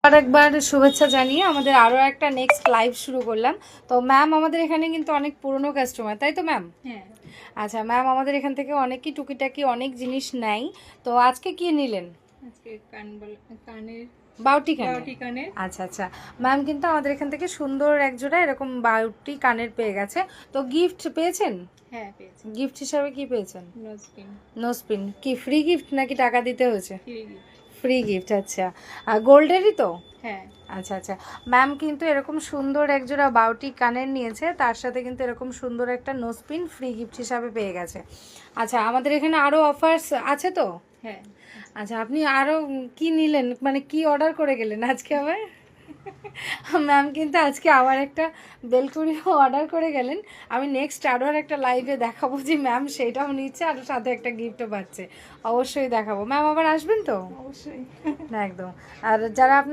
আরেকবার শুভেচ্ছা জানিয়ে আমাদের আরও একটা নেক্সট লাইভ শুরু করলাম। তো ম্যাম আমাদের এখানে কিন্তু অনেক পুরনো কাস্টমার, তাই তো ম্যাম? হ্যাঁ, আচ্ছা ম্যাম, আমাদের এখান থেকে অনেকই টুকিটাকি অনেক জিনিস নেয়। তো আজকে কি নিলেন? আজকে কানের বাউটি কানের। বাউটি কানের। আচ্ছা আচ্ছা, ম্যাম কিন্তু আমাদের এখান থেকে সুন্দর এক জোড়া এরকম বাউটি কানের পেয়ে গেছে। তো গিফট পেয়েছেন? হ্যাঁ, পেয়েছি। গিফট হিসাবে কি পেয়েছেন? নোজপিন নোসপিন কি ফ্রি গিফট নাকি টাকা দিতে হয়েছে? Free gift. ফ্রি গিফট, আচ্ছা। গোল্ডেরই তো? হ্যাঁ, আচ্ছা আচ্ছা, ম্যাম কিন্তু এরকম সুন্দর একজোড়া বাউটি কানের নিয়েছে, তার সাথে কিন্তু এরকম সুন্দর একটা নোসপিন ফ্রি গিফট হিসাবে পেয়ে গেছে। আচ্ছা, আমাদের এখানে আরও অফার্স আছে তো? হ্যাঁ। আচ্ছা, আপনি আরও কি নিলেন, মানে কি অর্ডার করে গেলেন আজকে আবার? ম্যাম কিন্তু আজকে আবার একটা বেলকুড়িও অর্ডার করে গেলেন। আমি নেক্সট আরও একটা লাইভে দেখাবো যে ম্যাম সেটাও নিচ্ছে আর সাথে একটা গিফটও পাচ্ছে। অবশ্যই দেখাবো। ম্যাম আবার আসবেন তো? অবশ্যই। একদম। আর যারা